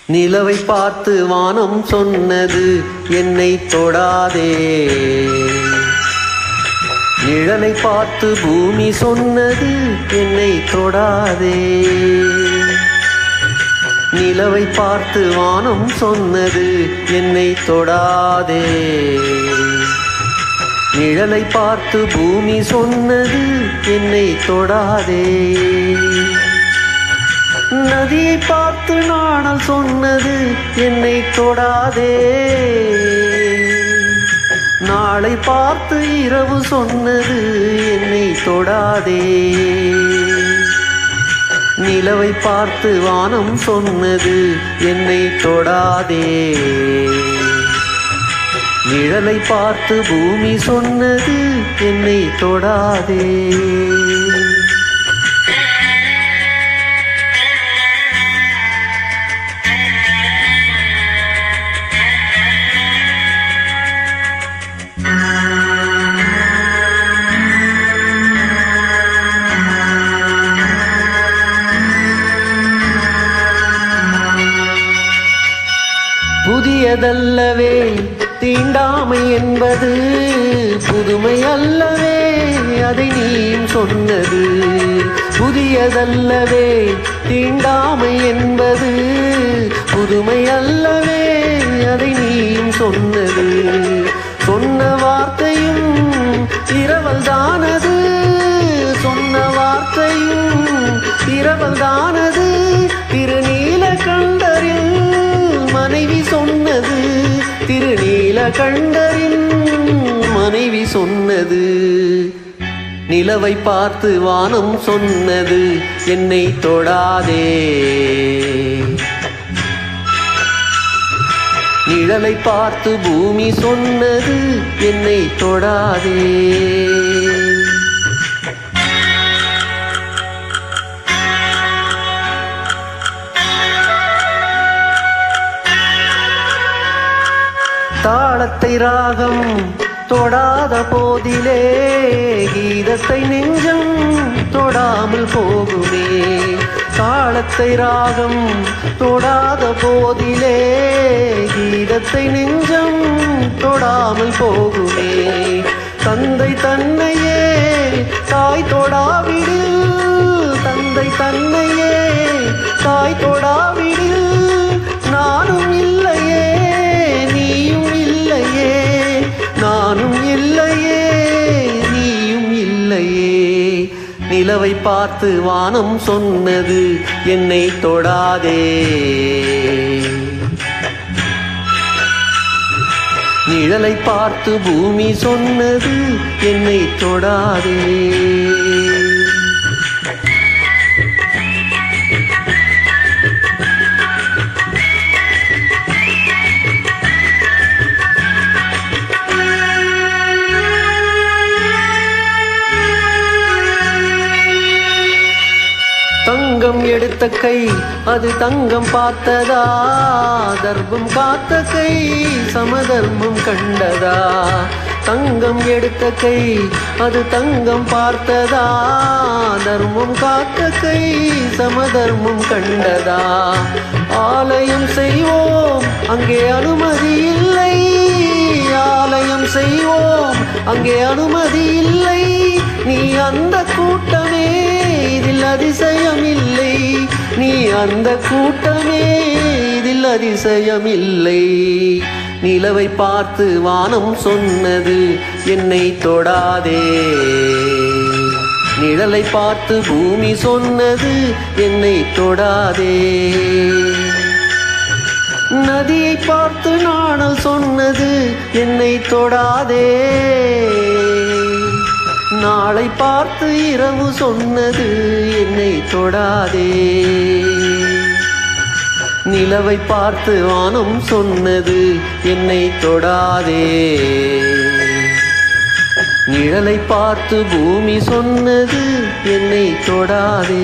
நிலவை பார்த்து வானம் சொன்னது என்னை தொடாதே, நிழலை பார்த்து பூமி சொன்னது என்னை தொடாதே. நிலவை பார்த்து வானம் சொன்னது என்னை தொடாதே, நிழலை பார்த்து பூமி சொன்னது என்னை தொடாதே. நதியை பார்த்து நாணல் சொன்னது என்னை தொடாதே, நாளை பார்த்து இரவு சொன்னது என்னை தொடாதே. நிலவை பார்த்து வானம் சொன்னது என்னை தொடாதே, நிழலை பார்த்து பூமி சொன்னது என்னை தொடாதே. புதியதல்லவே தீண்டாமை என்பது, புதுமை அல்லவே அதை நீயும் சொன்னது. புதியதல்லவே தீண்டாமை என்பது, புதுமை அல்லவே அதை நீயும் சொன்னது. சொன்ன வார்த்தையும் இரவல் தானது, சொன்ன வார்த்தையும் இரவல் தானது. திருநீலகண்டரில் மனைவி சொன்னது, திருநீலகண்டரின் மனைவி சொன்னது. நிலவை பார்த்து வானம் சொன்னது என்னை தொடாதே, நிழலை பார்த்து பூமி சொன்னது என்னை தொடாதே. தாளத்தை ராகம் தொடாத போதிலே, கீதத்தை நெஞ்சம் தொடாமல் போகுமே. தாளத்தை ராகம் தொடாத போதிலே, கீதத்தை நெஞ்சம் தொடாமல் போகுமே. தந்தை தன்னையே தாய் தொடாவிடில், தந்தை தன்னையே தாய் தொடாவிடில், நானும் இல்லையே நீயும் இல்லையே, நானும் இல்லையே நீயும் இல்லையே. நிலவை பார்த்து வானம் சொன்னது என்னை தொடாதே, நிழலை பார்த்து பூமி சொன்னது என்னை தொடாதே. தங்கம் எடுத்த கை அது தங்கம் பார்த்ததா, தர்மம் காத்த கை சமதர்மம் கண்டதா. தங்கம் எடுத்த கை அது தங்கம் பார்த்ததா, தர்மம் காத்த கை சமதர்மம் கண்டதா. ஆலயம் செய்வோம் அங்கே அனுமதி இல்லை, ஆலயம் செய்வோம் அங்கே அனுமதி இல்லை. நீ அந்த கூட்டமே இதில் அதிசயமில்லை, நீ அந்த கூட்டமே இதில் அதிசயமில்லை. நிலவை பார்த்து வானம் சொன்னது என்னை தொடாதே, நிழலை பார்த்து பூமி சொன்னது என்னை தொடாதே. நதியை பார்த்து நாணல் சொன்னது என்னை தொடாதே, நாளை பார்த்து இரவு சொன்னது என்னை தொடாதே. நிலவை பார்த்து வானம் சொன்னது என்னை தொடாதே, நிழலை பார்த்து பூமி சொன்னது என்னை தொடாதே.